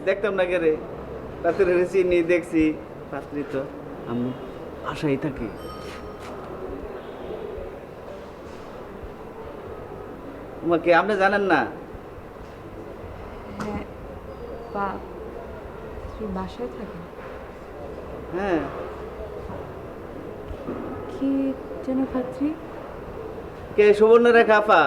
দেখতাম না কে রে, পাত্রে চিনি দেখছি, পাত্রী তো আমি আশাই থাকি। তোমাকে আপনি জানেন না? হ্যাঁ, বা তুই বাসায় থাকে? হ্যাঁ। কি যেন পাত্রী? কে সুবর্ণ রেখা আপা?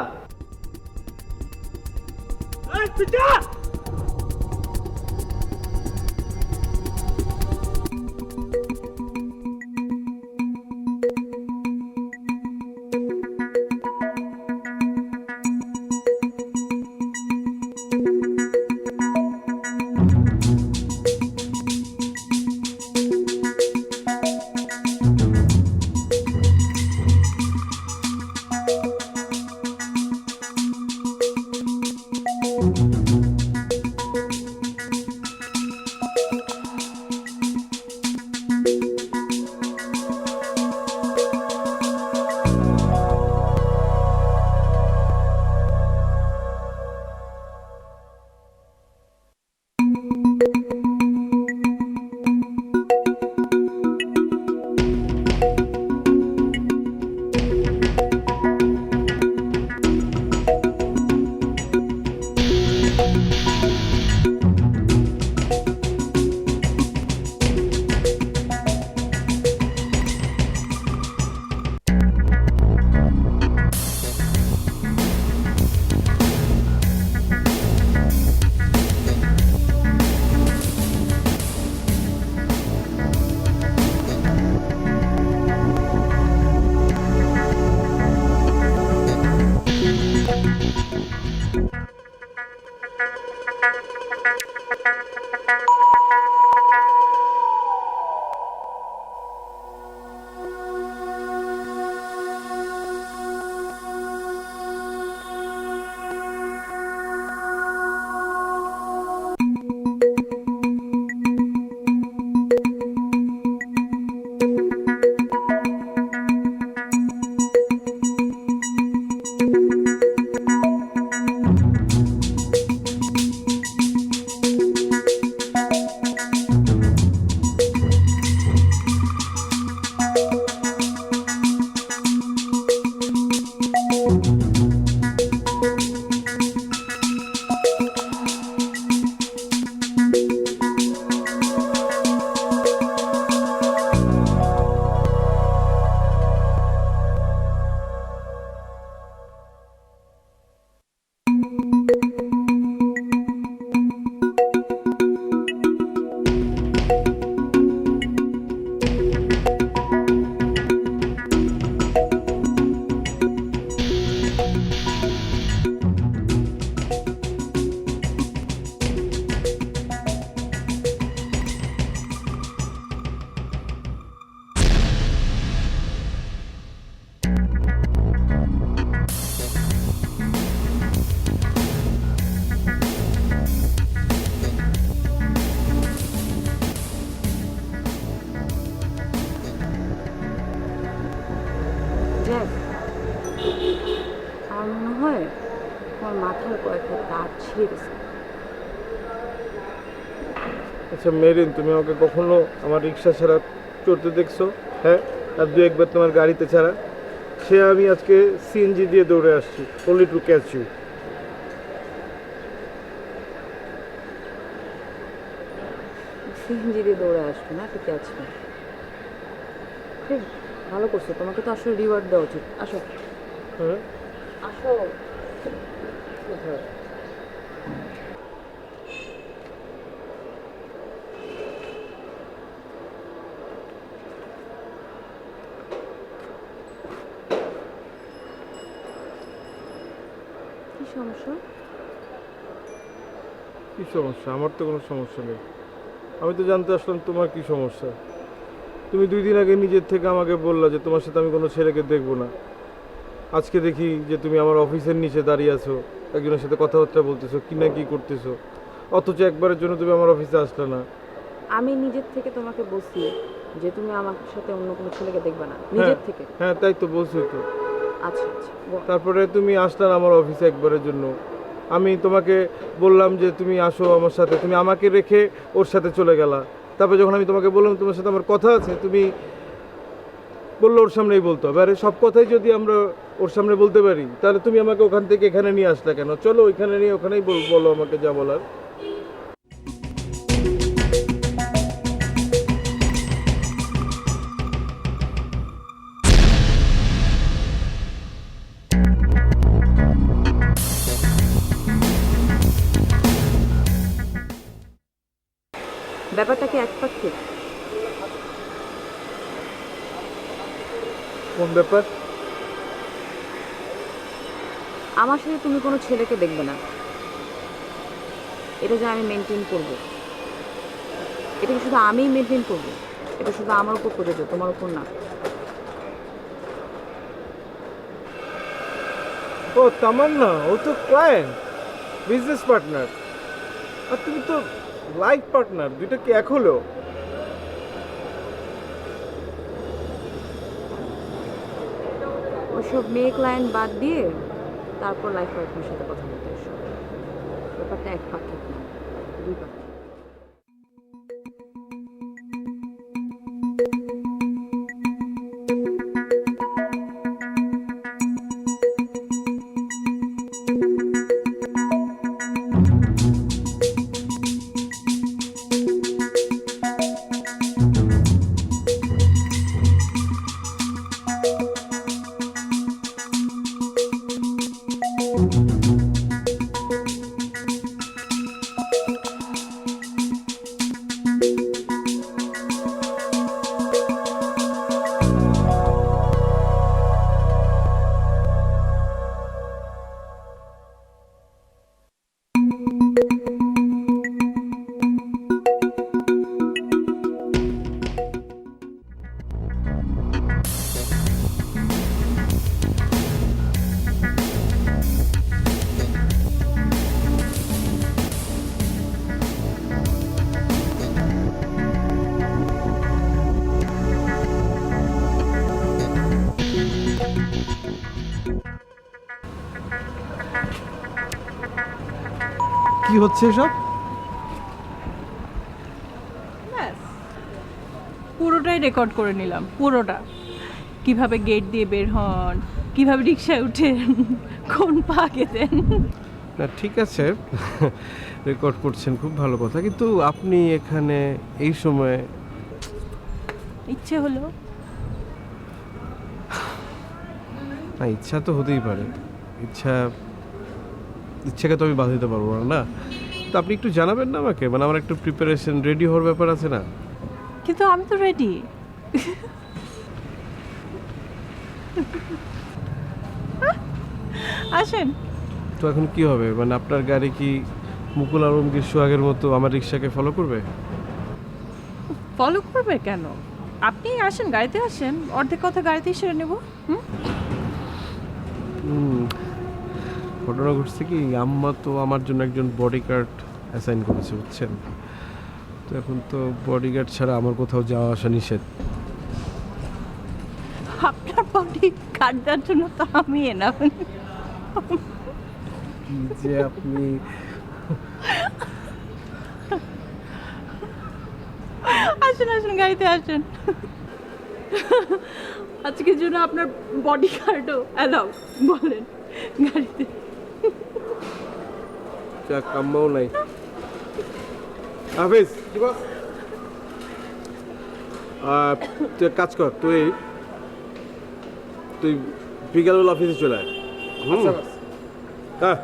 জ্যাক, আমার মনে হয় তোমার মাথার কয়েকটা তার ছিঁড়ে গেছে। আচ্ছা মেরিন, তুমি আমাকে কখনো আমার রিক্সা ছাড়া চড়তে দেখছো? হ্যাঁ, আর দু একবার তোমার গাড়িতে ছাড়া। সে আমি আজকে সিএনজি দিয়ে দৌড়ে আসছি, only to catch you. CNG দিয়ে দৌড়ে আসবে না, ঠিক আছে। ঠিক, ভালো করছো। তোমাকে তো আসলে রিওয়ার্ড দেওয়া উচিত। আসো হ্যাঁ, আসো। কোথায়? কি সমস্যা? কি সমস্যা? আমার তো কোনো সমস্যা নেই। আমি তো জানতে আসলাম তোমার কি সমস্যা। তুমি 2 দিন আগে নিজের থেকে আমাকে বললা যে তোমার সাথে আমি কোনো ছেলেকে দেখবো না। আজকে দেখি যে তুমি আমার অফিসের নিচে দাঁড়িয়ে আছো, একজনের সাথে কথাবার্তা বলতেছো, কি না কি করতেছো, অথচ একবারের জন্য তুমি আমার অফিসে আসলে না। আমি নিজের থেকে তোমাকে বলছি যে তুমি আমার সাথে অন্য কোনো ছেলেকে দেখবে না, হ্যাঁ নিজের থেকে। হ্যাঁ, তাই তো বলছি তো। আচ্ছা আচ্ছা, বল। তারপরে তুমি আসলে না আমার অফিসে একবারের জন্য, আমি তোমাকে বললাম যে তুমি আসো আমার সাথে, তুমি আমাকে রেখে ওর সাথে চলে গেলা। তারপর যখন আমি তোমাকে বললাম তোমার সাথে আমার কথা আছে, তুমি বললো ওর সামনেই বলতে হবে। আরে সব কথাই যদি আমরা ওর সামনে বলতে পারি, তাহলে তুমি আমাকে ওখান থেকে এখানে নিয়ে আসলে কেন? চলো ওইখানে নিয়ে ওখানেই বলো আমাকে যা বলার। ব্যাপারটা কি একপাক্ষিক? কোন ব্যাপার? আমার সাথে তুমি কোনো ছেলেকে দেখবে না, এটা যে আমি মেনটেন করব, এটা কি শুধু আমিই মেনটেন করব? এটা শুধু আমার উপর প্রযোজ্য, তোমার উপর না। ও তামান্না, ও তো ক্লায়েন্ট, বিজনেস পার্টনার, আর তুমি তো লাইফ পার্টনার। দুইটা কি এক হলো? ওইসব মেয়ে ক্লায়েন্ট বাদ দিয়ে তারপর লাইফ পার্টনার সাথে কথা বলতে এসো। ব্যাপারটা একপাক্ষিক না, দুই পাক্ষিক। কি হচ্ছে এসব? পুরোটাই রেকর্ড করে নিলাম, পুরোটা। কিভাবে গেট দিয়ে বের হন, কিভাবে রিক্সায় উঠেন, কোন পাকে দেন। না ঠিক আছে, রেকর্ড করছেন, খুব ভালো কথা, কিন্তু আপনি এখানে এই সময়? ইচ্ছে হলো। না ইচ্ছা তো হতেই পারে, ইচ্ছাকে তো আমি বাধা দিতে পারবো না, না? তো আপনি একটু জানাবেন না আমাকে, মানে আমার একটু প্রিপারেশন, রেডি হওয়ার ব্যাপার আছে না? কিন্তু আমি তো রেডি। আসেন। তো এখন কি হবে, মানে আপনার গাড়ি কি মুকুল আলমগীর সোহাগের মতো আমার রিক্সাকে ফলো করবে? ফলো করবে কেন? আপনি আসেন, গাড়িতে আসেন, অর্ধেক কথা গাড়িতেই সেরে নেব। ঘটনা ঘটছে কি, আম্মা তো আমার জন্য একজন বডিগার্ড অ্যাসাইন করেছে, বুঝছেন? তো এখন তো বডিগার্ড ছাড়া আমার কোথাও যাওয়া আসা নিষেধ। আপনার বডি কাটার জন্য তো আমি এনাফ। কি যে আপনি! আসেন আসেন, গাড়িতে আসেন। আজকের জন্য আপনার বডি গার্ডও অ্যালাউ, বলেন গাড়িতে। যা কাম্মাও নাই। হাফিজ, তুই এক কাজ কর, তুই বিকালবেলা অফিসে চলে আয়। হ্যাঁ,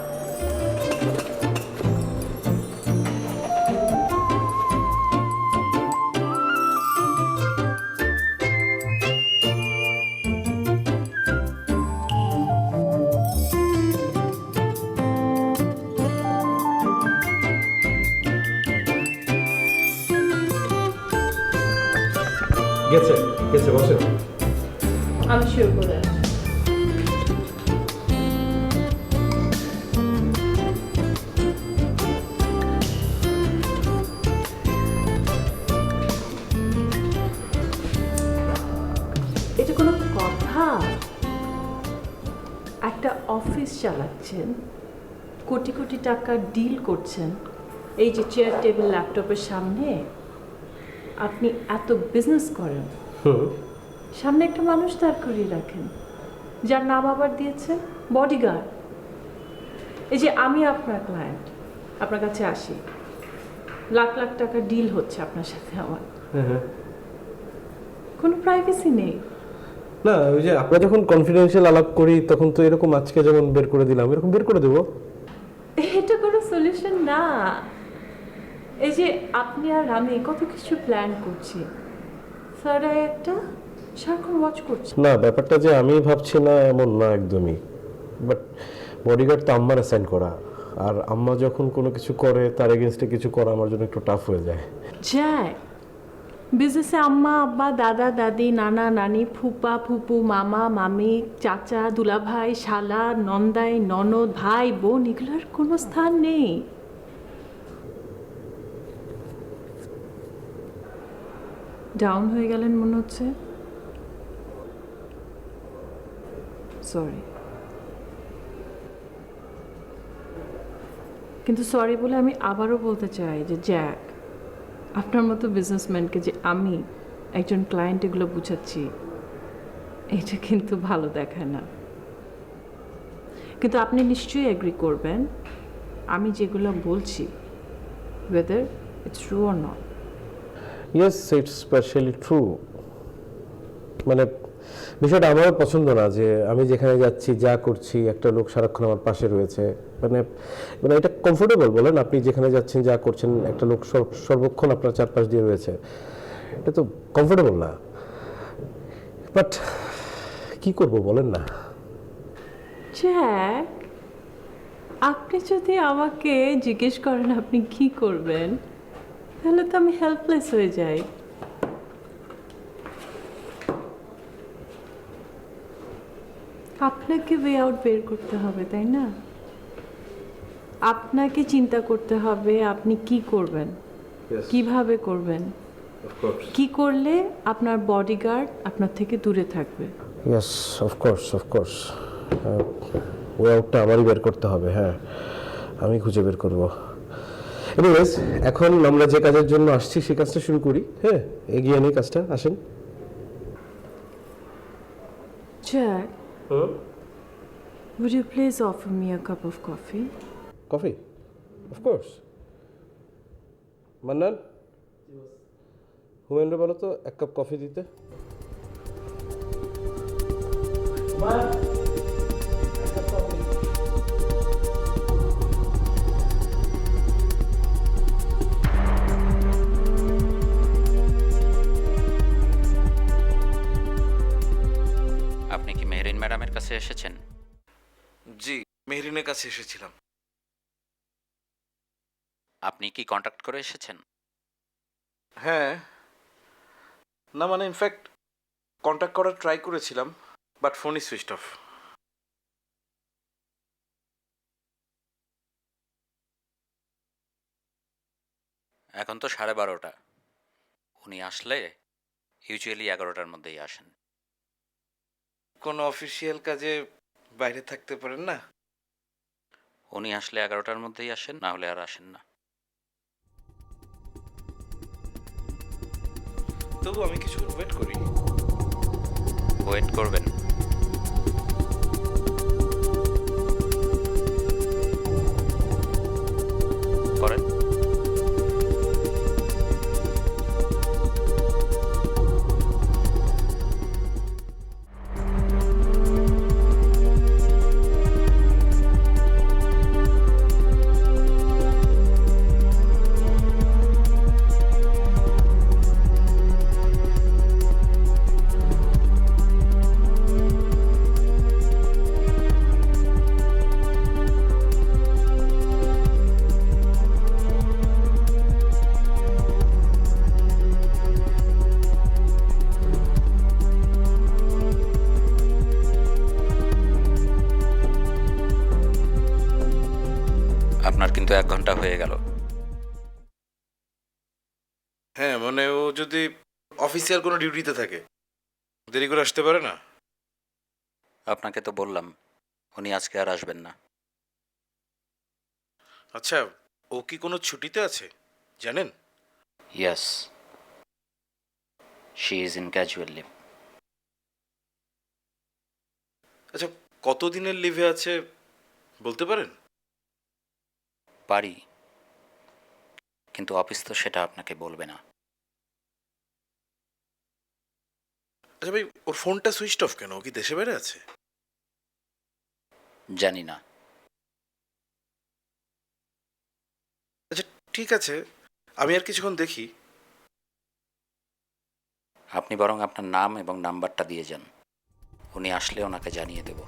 গেছে গেছে, বসে। আমি শিওর করে আছি। এটা কোনো কথা? একটা অফিস চালাচ্ছেন, কোটি কোটি টাকার ডিল করছেন, এই যে চেয়ার টেবিল ল্যাপটপের সামনে আপনি এত বিজনেস করেন, সামনে একটা মানুষ দাঁড় করিয়ে রাখেন যার নাম আবার দিয়েছেন বডিগার্ড। এই যে আমি আপনার ক্লায়েন্ট, আপনার কাছে আসি, লাখ লাখ টাকা ডিল হচ্ছে আপনার সাথে, আমার কোনো প্রাইভেসি নেই। না, ওই যে আমরা যখন কনফিডেন্সিয়াল আলাপ করি তখন তো এরকম আজকে যেমন বের করে দিলাম এরকম বের করে দেবো। এটা কোনো সলিউশন না। এই যে আপনি আর আমি কত কিছু প্ল্যান করছি, স্যার একটা সারাক্ষণ ওয়াচ করছি। না, ব্যাপারটা যে আমি ভাবছি না এমন না একদমই, বাট বডিগার্ড তো আম্মার অ্যাসাইন করা, আর আম্মা যখন কোনো কিছু করে তার এগেনস্টে কিছু করা আমার জন্য একটু টাফ হয়ে যায়। যায় বিজনেসে আম্মা আব্বা দাদা দাদি নানা নানি ফুপা ফুপু মামা মামি চাচা দুলাভাই শালা নন্দাই ননদ ভাই বোন এগুলোর কোনো স্থান নেই। ডাউন হয়ে গেলেন মনে হচ্ছে, সরি। কিন্তু সরি বলে আমি আবারও বলতে চাই যে জ্যাক, আপনার মতো বিজনেসম্যানকে যে আমি একজন ক্লায়েন্ট এগুলো বুঝাচ্ছি, এটা কিন্তু ভালো দেখায় না। কিন্তু আপনি নিশ্চয়ই এগ্রি করবেন আমি যেগুলো বলছি, whether it's true or not. Yes, it's specially true. মানে বিষয়টা আমারও পছন্দ না যে আমি যেখানে যাচ্ছি যা করছি একটা লোক সারাক্ষণ আমার পাশে রয়েছে। মানে মানে এটা কমফোর্টেবল বলেন, আপনি যেখানে যাচ্ছেন যা করছেন একটা লোক সর্বক্ষণ আপনার চারপাশ দিয়ে রয়েছে, এটা তো কমফোর্টেবল না। বাট কি করব বলেন না। জ্যাক, আপনি যদি আমাকে জিজ্ঞেস করেন আপনি কি করবেন, তাহলে তো আমি হেল্পলেস হয়ে যাই। আপনাকে ওয়ে আউট বের করতে হবে, তাই না? আপনাকে চিন্তা করতে হবে আপনি কি করবেন, কিভাবে করবেন, কি করলে আপনার বডিগার্ড আপনার থেকে দূরে থাকবে। ইয়েস, অফকোর্স অফকোর্স, ওয়ে আউটটা আমারই বের করতে হবে। হ্যাঁ, আমি খুঁজে বের করব। এনিওয়েজ, এখন আমরা যে কাজের জন্য আসছি সেই কাজটা শুরু করি। হ্যাঁ, এগিয়ে নিই কাজটা, আসেন। Jack, would you please offer me a cup of coffee? Coffee? Of course. Mannan, Humendra বলো তো এক কাপ কফি দিতে। আপনি কি মেহরিন ম্যাডামের কাছে এসেছেন? জি, মেহরিনের কাছে এসেছিলাম। আপনি কি কন্ট্যাক্ট করে এসেছেন? হ্যাঁ, না মানে ইনফ্যাক্ট কন্ট্যাক্ট করার ট্রাই করেছিলাম, বাট ফোনই সুইচ অফ। এখন তো 12:30। উনি আসলে ইউজুয়ালি 11টার মধ্যেই আসেন। কোনো অফিসিয়াল কাজে বাইরে থাকতে পারেন না? উনি আসলে 11টার মধ্যেই আসেন, না হলে আর আসেন না। তবু আমি কিছুক্ষণ ওয়েট করি। ওয়েট করবেন? করেন। আপনার কিন্তু 1 ঘন্টা হয়ে গেল। হ্যাঁ, মানে ও যদি অফিসিয়াল কোনো ডিউটিতে থাকে দেরি করে আসতে পারে না। আপনাকে তো বললাম উনি আজকে আর আসবেন না। আচ্ছা, ও কি কোনো ছুটিতে আছে জানেন? Yes, she is in casual leave. আচ্ছা, কতদিনের লিভে আছে বলতে পারেন? পারি, কিন্তু অফিস তো সেটা আপনাকে বলবে না। আচ্ছা ভাই, ওর ফোনটা সুইচ অফ কেন? ও কি দেশে বাইরে আছে? জানি না। আচ্ছা ঠিক আছে, আমি আর কিছুক্ষণ দেখি। আপনি বরং আপনার নাম এবং নাম্বারটা দিয়ে যান, উনি আসলে ওনাকে জানিয়ে দেব।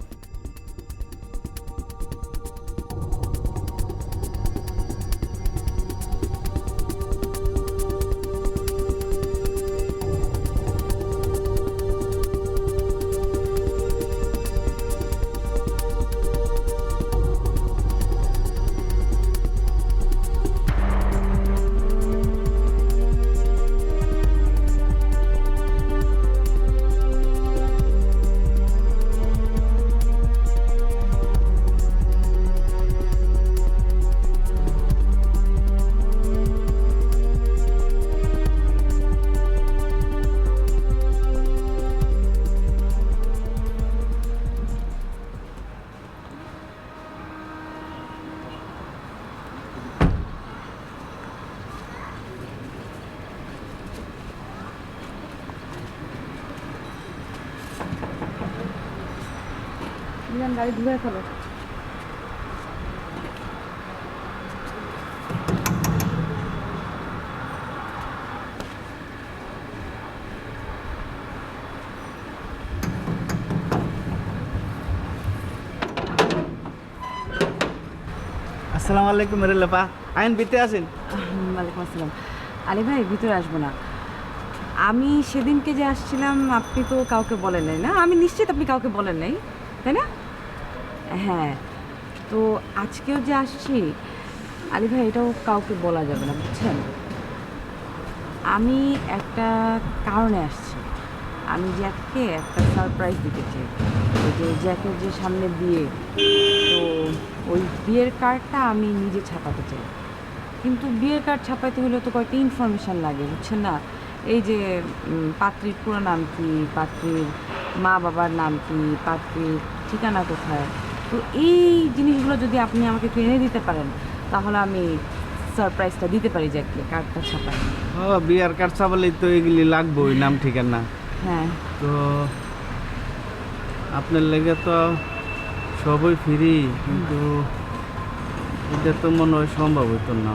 গাড়ি ধুয়ে ফেলো। আসসালামু আলাইকুম রেলেপা, আইন বিতে আছেন? ওয়ালাইকুম আসসালাম। আলী ভাই, ভিতরে আসবো না। আমি সেদিনকে যে আসছিলাম আপনি তো কাউকে বলেন নাই না? আমি নিশ্চিত আপনি কাউকে বলেন নাই, তাই না? হ্যাঁ, তো আজকেও যে আসছি আলী ভাই, এটাও কাউকে বলা যাবে না, বুঝছেন? আমি একটা কারণে আসছি। আমি জ্যাককে একটা সারপ্রাইজ দিতে চাই। ওই যে জ্যাকের যে সামনে বিয়ে, তো ওই বিয়ের কার্ডটা আমি নিজে ছাপাতে চাই। কিন্তু বিয়ের কার্ড ছাপাইতে হলে তো কয়েকটা ইনফরমেশান লাগে, বুঝছেন না? এই যে পাত্রীর পুরো নাম কি, পাত্রীর মা বাবার নাম কি, পাত্রীর ঠিকানা কোথায়। তো এই জিনিসগুলো যদি আপনি আমাকে একটু এনে দিতে পারেন, তাহলে আমি সারপ্রাইজটা দিতে পারি জ্যাককে, কার্ডটা ছাপাই। ও বিয়ার কার্ড চাপালেই তো এগুলি লাগবে, ওই নাম ঠিকানা। হ্যাঁ, তো আপনার লেগে তো সবই ফ্রি, কিন্তু এটা তো মনে হয় সম্ভব হইতো না।